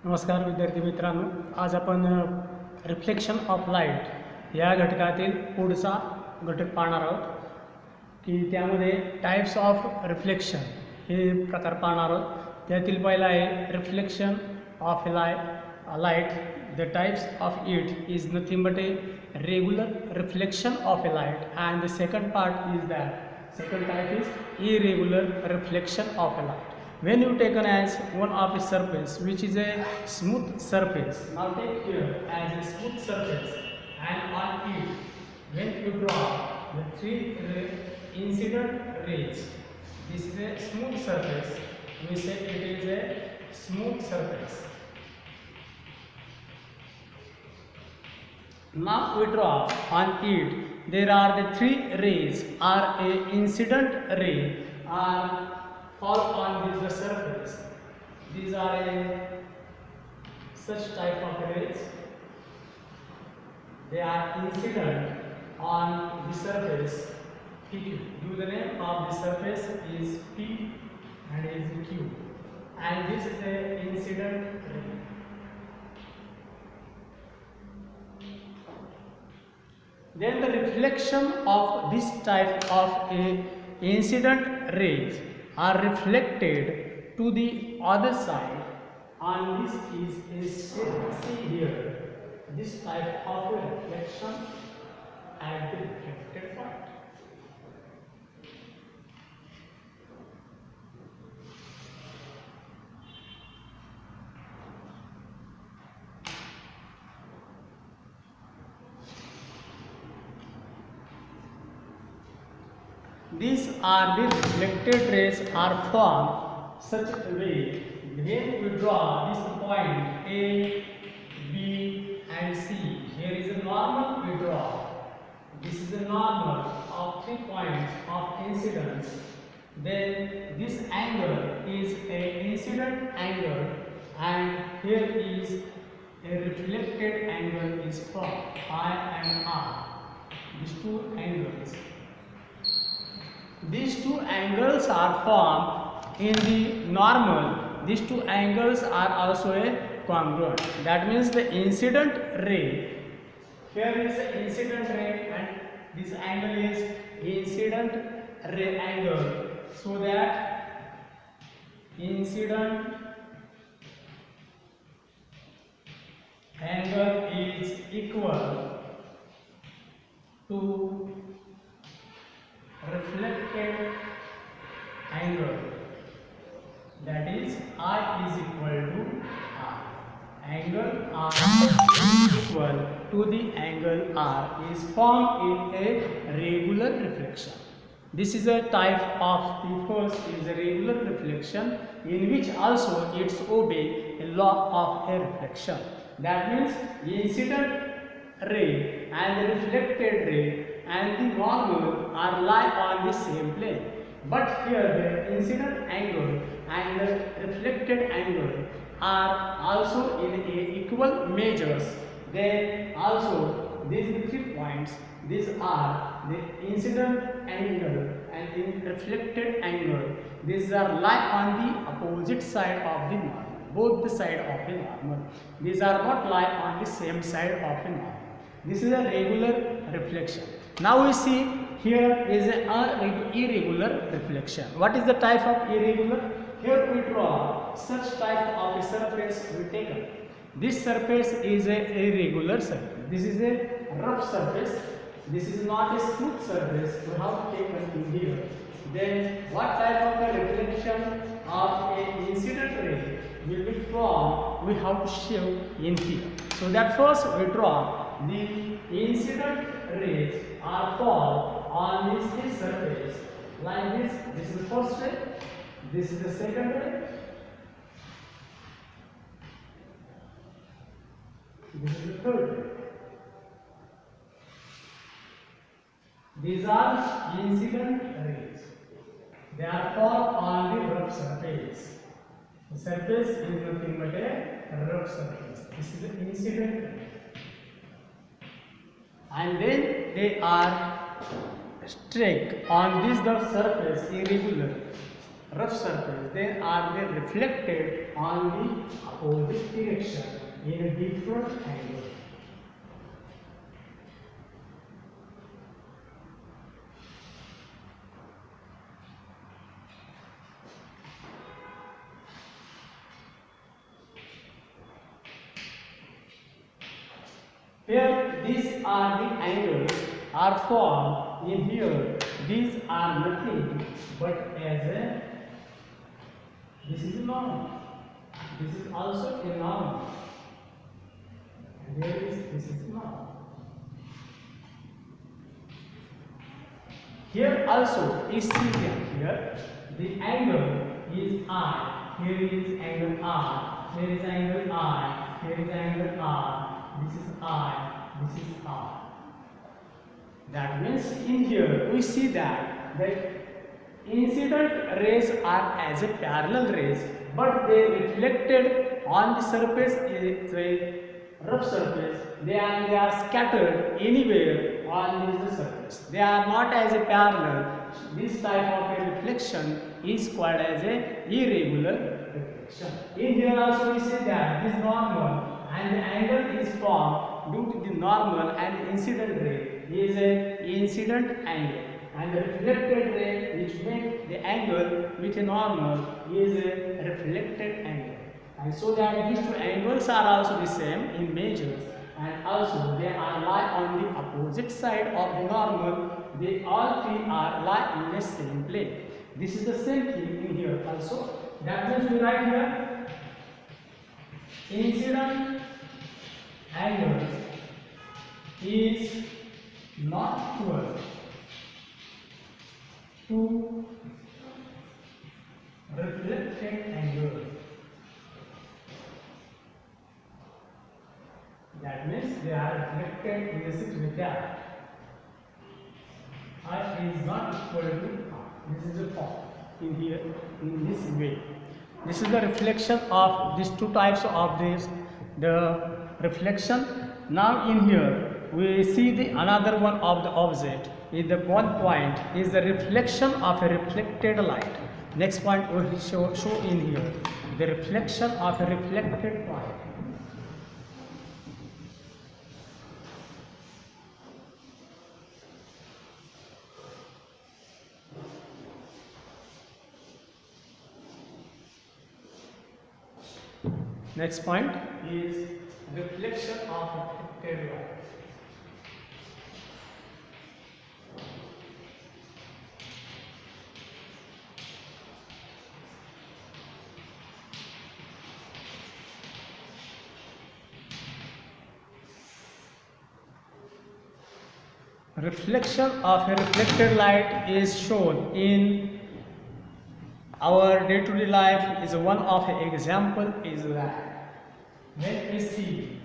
नमस्कार विद्यार्थी मित्रांनो, आज आपण रिफ्लेक्शन ऑफ लाईट या घटकातील पुढचा घटक पाहणार आहोत की त्यामध्ये टाइप्स ऑफ रिफ्लेक्शन हे प्रकार पाहणार आहोत। त्यातील पहिला आहे reflection of light. The types of it is nothing but a regular reflection of A light and the second part is that second type is irregular reflection of a light. When you taken as one of a surface which is a smooth surface, now take here as a smooth surface, and on it when you draw the three incident rays, this is a smooth surface, we say it is a smooth surface. Now we draw on it there are the three rays are a incident ray are fall on this surface. These are a such type of rays. They are incident on the surface PQ. The name of the surface is P and is Q, and this is a incident ray. Then the reflection of this type of a incident rays are reflected to the other side, and this is see here this type of a reflection at the reflected point. These are the reflected rays are formed such a way when we draw this point A, B and C. Here is a normal we draw. This is a normal of 3 points of incidence. Then this angle is a incident angle, and here is a reflected angle is formed I and R. These two angles. These two angles are formed in the normal. These two angles are also a congruent. That means the incident ray, here is the incident ray and this angle is incident ray angle, so that incident angle is equal to reflected angle, that is I is equal to R. Angle R is equal to the angle R is formed in a regular reflection. This is a type of the first is a regular reflection, in which also it's obey a law of a reflection. That means the incident ray and the reflected ray and the normal are lie on the same plane, but here the incident angle and the reflected angle are also in a equal measures. Then also these 3 points, these are the incident angle and the reflected angle. These are lie on the opposite side of the normal, both the side of the normal. These are not lie on the same side of the normal. This is a regular reflection. Now we see here is an irregular reflection. What is the type of irregular? Here we draw such type of a surface we take up. This surface is a irregular surface. This is a rough surface. This is not a smooth surface. We have taken in here. Then what type of a reflection of a incident ray will be formed? We have to show in here. So that first we draw the incident rays are fall on this surface like this. This is the first ray, this is the second ray, this is the third ray. These are incident rays. They are fall on the rough surface. The surface is nothing but a rough surface. This is the incident ray. And then they are strike on this the surface irregular. rough surface, then are they reflected on the opposite direction in a different angle. Here, these are the angles are formed in here. These are nothing but as a, this is a norm. This is also a norm. And there is, this is a norm. Here also is seen here. The angle is I. Here is angle R. Here is angle I. Here is angle R. This is I, this is R. That means in here we see that the incident rays are as a parallel rays, but they reflected on the surface is a rough surface. They are scattered anywhere on this surface. They are not as a parallel. This type of a reflection is called as a irregular reflection. In here also we see that this normal and the angle is formed due to the normal and incident ray is a incident angle, and the reflected ray which make the angle with a normal is a reflected angle. And so that these two angles are also the same in measures, and also they are lie on the opposite side of the normal. They all three are lie in the same plane. This is the same thing in here also. That means we write here incident angle is not equal to reflected angle. That means they are reflected in the situation that I is not equal to R. This is a form in here in this way. This is the reflection of these two types of this, the reflection. Now in here we see the another one of the object. In the one point is the reflection of a reflected light. Next point we will show in here the reflection of a reflected point. Next point is reflection of reflected light. Reflection of a reflected light is shown in our day-to-day life. Is one of the example is that when we see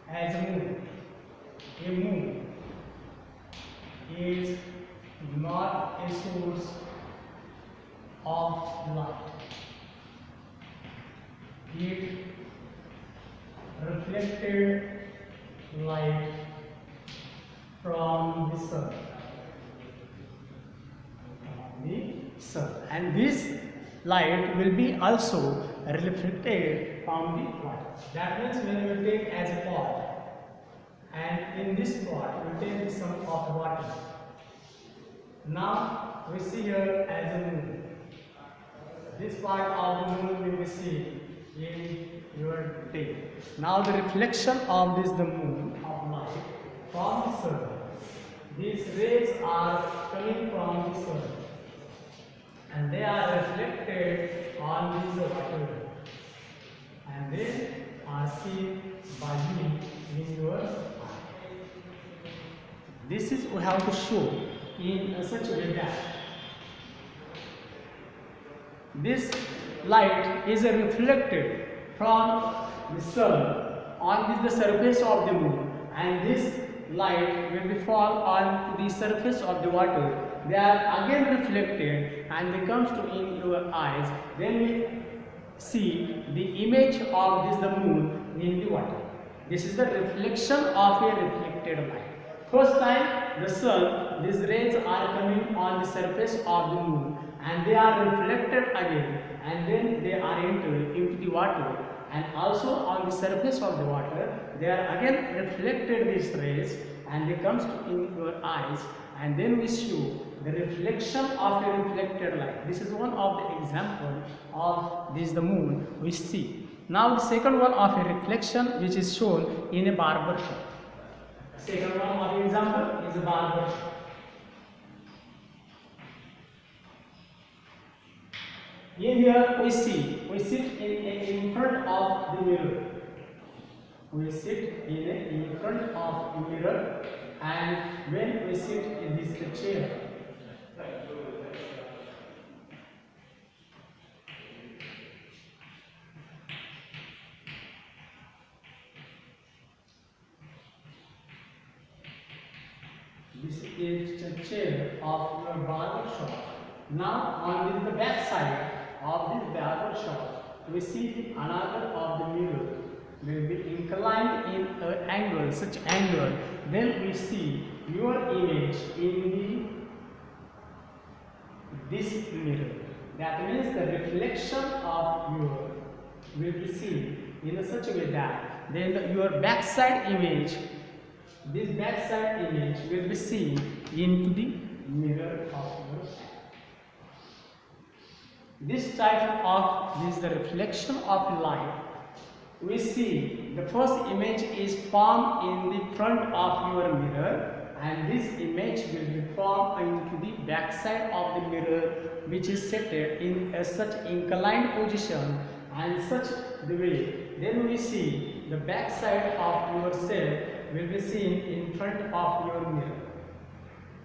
as a moon is not a source of light. It reflected light from the sun. And this light will be also reflected from the water. That means when we take as a pot, and in this pot we take some of water. Now we see here as a moon. This part of the moon we will see in your day. Now the reflection of this the moon of light from the sun. These rays are coming from the sun, and they are reflected on this water, and they are seen by you in your eye. This is we have to show in such a way that this light is reflected from the sun on the surface of the moon, and this light will be fall on the surface of the water. They are again reflected and they comes to in your eyes. Then we see the image of this the moon in the water. This is the reflection of a reflected light. First time the sun, these rays are coming on the surface of the moon, and they are reflected again, and then they are entered into the water, and also on the surface of the water they are again reflected these rays, and they comes in your eyes, and then we show the reflection of a reflected light. This is one of the example of this the moon we see. Now the second one of a reflection which is shown in a barber shop. Second one of the example is a barber shop. In here we sit in front of the mirror. We sit in front of the mirror, and when we sit in this chair, this is the chair of your barber shop. Now on the back side of this barber shop, we see another of the mirror will be inclined in an angle, such angle. Then we see your image in this mirror. That means the reflection of your will be seen in such a way that then your backside image, this backside image will be seen into the mirror of your face. This type of this is the reflection of light. We see the first image is formed in the front of your mirror, and this image will be formed into the back side of the mirror, which is set in a such inclined position and such the way. Then we see the back side of yourself will be seen in front of your mirror.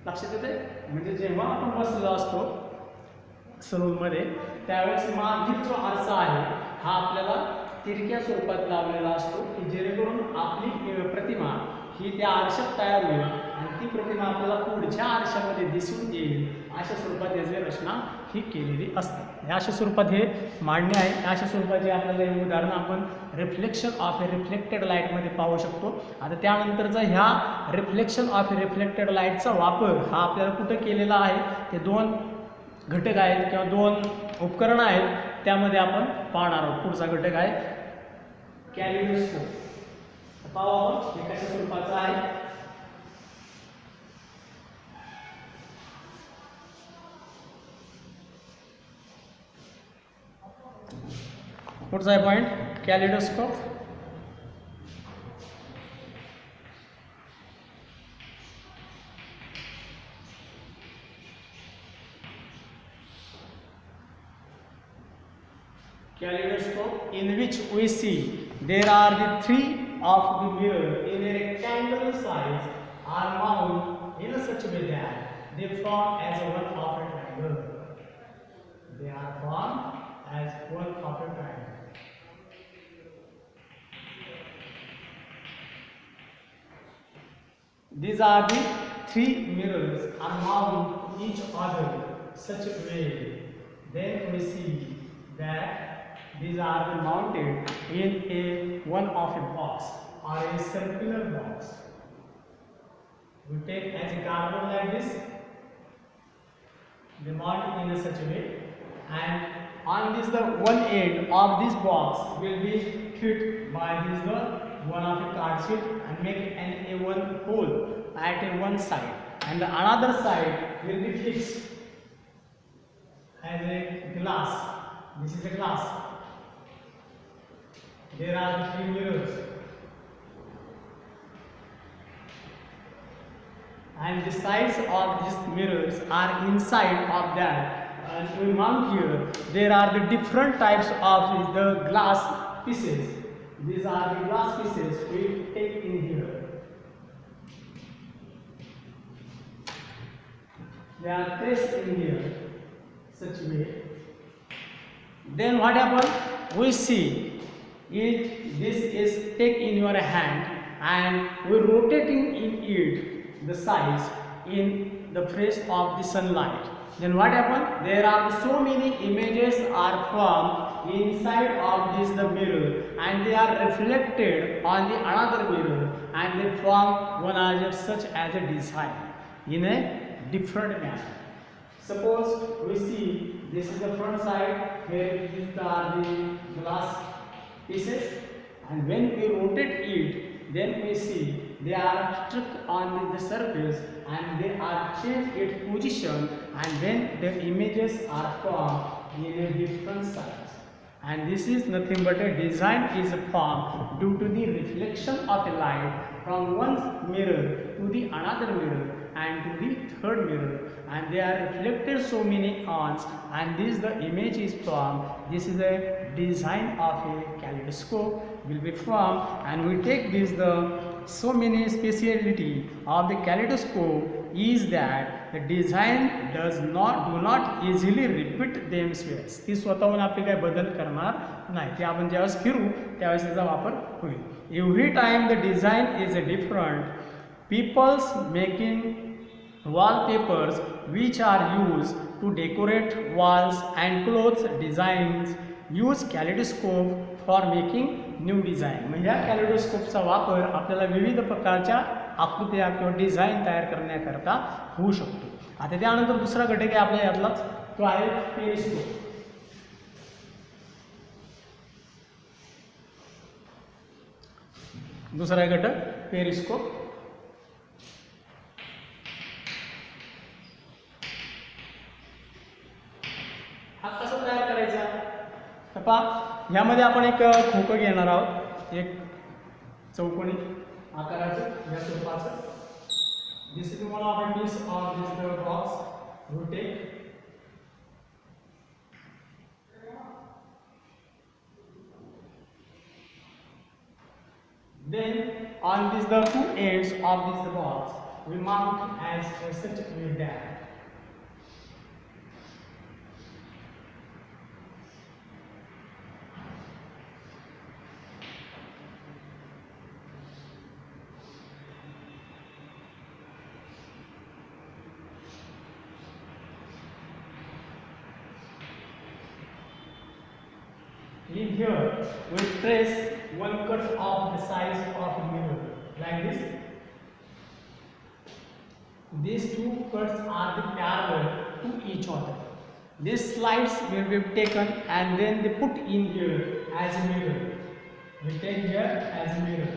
लक्षात येते? म्हणजे जेव्हा आपण बसलो असतो सलूनमध्ये त्यावेळेस मागील जो आरसा आहे हा आपल्याला तिरक्या स्वरूपात लावलेला असतो की जेणेकरून आपली प्रतिमा ही त्या आरशात तयार होईल आणि ती प्रतिमा आपल्याला पुढच्या आरशामध्ये दिसून येईल अशा स्वरूपात याची रचना ही केलेली असते. या अशा स्वरूपात हे मांडणे आहे. या अशा स्वरूपाचे आपल्याला हे उदाहरण आपण रिफ्लेक्शन ऑफ ए रिफ्लेक्टेड लाईटमध्ये पाहू शकतो. आता त्यानंतरचा ह्या रिफ्लेक्शन ऑफ ए रिफ्लेक्टेड लाईटचा वापर हा आपल्याला कुठं केलेला आहे ते दोन घटक आहेत किंवा दोन उपकरणं आहेत त्यामध्ये आपण पाहणार आहोत. पुढचा घटक आहे कॅलिडोस्कोप. पाहू आपण हे कशा स्वरूपाचं आहे. पुढचा आहे point kaleidoscope. Kaleidoscope, in which we see there are the three of the mirror in a rectangular size are mounted in a such a way that they form as one of a triangle. They are formed as one of a triangle. These are the three mirrors are mounted each other such a way. Then we see that these are mounted in a one of a box or a circular box. We take as a carbon like this, they mount in a such a way, and on this the one end of this box will be fit by this the one of a card sheet and make an a one hole at a one side, and the another side will be fixed as a glass. This is a glass. There are three mirrors, and the sides of these mirrors are inside of that. And we mount here. There are the different types of the glass pieces. These are the glass pieces we take in here. They are placed in here, such way. Then what happens? We see it. This is take in your hand, and we rotating in it the sides in the face of the sunlight. Then what happens? There are so many images are formed inside of this the mirror, and they are reflected on the another mirror, and they form one as such as a design in a different manner. Suppose we see this is the front side, here these are the glass pieces, and when we rotate it, then we see they are stuck on the surface and they are changed its position, and when the images are formed in a different size. And this is nothing but a design is formed due to the reflection of a light from one mirror to the another mirror and to the third mirror, and they are reflected so many ons, and this the image is formed. This is a design of a kaleidoscope will be formed, and we take this the so many speciality of the kaleidoscope is that the design do not easily repeat themselves. ती स्वतःहून आपली काही बदल करणार नाही, ते आपण ज्यावेळेस फिरू त्यावेळेस त्याचा वापर होईल. Every time the design is different, people's making wallpapers which are used to decorate walls and clothes designs use kaleidoscope for making new design. म्हणजे या कॅलेडोस्कोपचा वापर आपल्याला विविध प्रकारच्या आकृत्या किंवा डिझाईन तयार करण्याकरता होऊ शकतो. आता त्यानंतर दुसरा घटक आहे आपल्या यातलाच, तो आहे पेरिस्कोप. दुसरा घटक पेरिस्कोप. हा कसा तयार करायचा तर पहा, ह्यामध्ये आपण एक खोकं घेणार आहोत, एक चौकोनी आकाराचं या स्वरूपाचं. This is one of a piece of this box rotate. Then on this the two ends of this box we mount as such with that. In here, we trace one cut of the size of a mirror like this. These two cuts are the parallel to each other. These slides will be taken and then they put in here as a mirror. We take here as a mirror.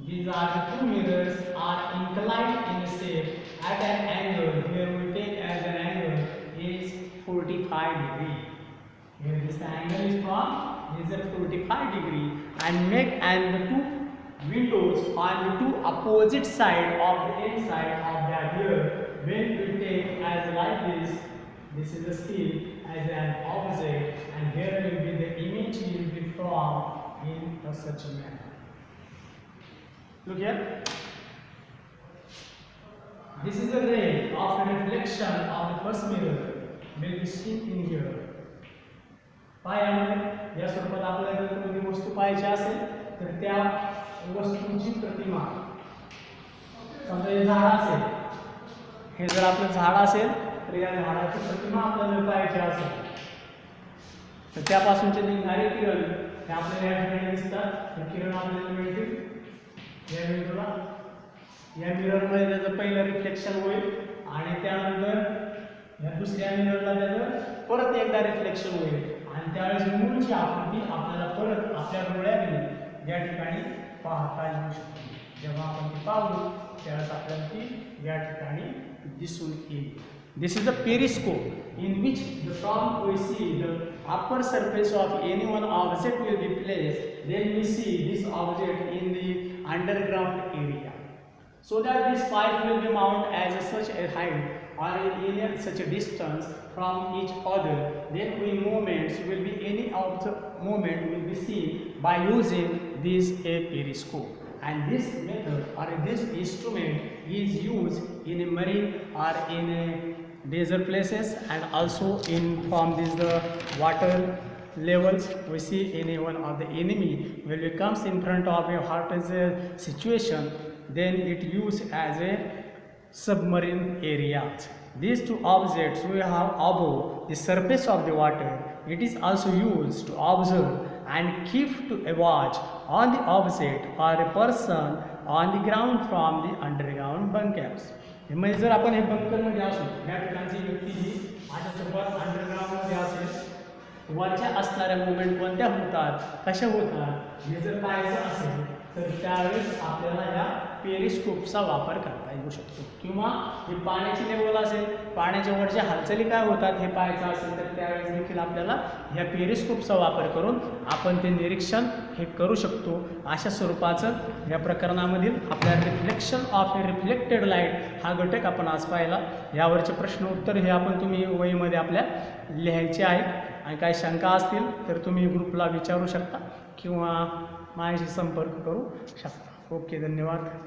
These are the two mirrors are inclined in shape at an angle. Here we take as an angle is 45 degree. Here this angle is from, this is 45 degree, and make and the two windows on the two opposite side of the inside of that here. When we take as like this is a seal as an opposite, and here will be the image will be formed in such a manner. Look here. This is a ray of a reflection of the first mirror will be seen in here. पायामध्ये या स्वरूपात आपल्याला जर कोणती वस्तू पाहायची असेल तर त्या वस्तूची प्रतिमा, समजा हे झाड असेल, हे जर आपलं झाड असेल तर या झाडाची प्रतिमा आपल्याला जर पाहायची असेल तर त्यापासूनचे निघणारे किरण हे आपल्याला या ठिकाणी दिसतात. हे किरण आपल्याला मिळतील या विंडोला. या मिररमध्ये त्याचं पहिलं रिफ्लेक्शन होईल आणि त्यानंतर या दुसऱ्या मिररला त्याचं परत एकदा रिफ्लेक्शन होईल, आणि त्यावेळेस मूळची आकृती आपल्याला परत आपल्या डोळ्याने या ठिकाणी पाहता येऊ शकते. जेव्हा आपण ती पाहू त्यावेळेस आपल्याला ती या ठिकाणी दिसून येईल. This is the periscope in which from we see the upper surface of any one object will be placed. Then we see this object in the underground area, so that this pipe will be mounted as such a height or in such a distance from each other. Then we movements will be any of the movement will be seen by using this a periscope. And this method or this instrument is used in a marine or in a desert places, and also in from this the water levels. We see anyone of the enemy when it comes in front of a hot as a situation, then it used as a submarine area. These two objects we have above the surface of the water. It is also used to observe and keep to a watch on the object or a person on the ground from the underground bunkers. म्हणजे जर आपण हे बंकरमध्ये असू, या ठिकाणची व्यक्ती ही माझ्यासोबत अंडरग्राऊंडमध्ये असेल, वरच्या असणाऱ्या मुवमेंट कोणत्या होतात, कशा होतात हे जर पाहायचं असेल तर त्यावेळेस आपल्याला या पेरिस्कोपचा वापर करता येऊ शकतो. किंवा ही पाण्याची लेवल असेल, पाण्याच्या वरच्या हालचाली काय होतात हे पाहायचं असेल तर त्यावेळेस देखील आपल्याला ह्या पेरिस्कोपचा वापर करून आपण ते निरीक्षण हे करू शकतो. अशा स्वरूपाचं या प्रकरणामधील आपल्या reflection of A reflected light हा घटक आपण आज पाहिला. यावरचे प्रश्न उत्तर हे आपण तुम्ही वहीमध्ये आपल्या लिहायचे आहेत. आणि काही शंका असतील तर तुम्ही ग्रुपला विचारू शकता किंवा माझ्याशी संपर्क करू शकता. ओके, धन्यवाद.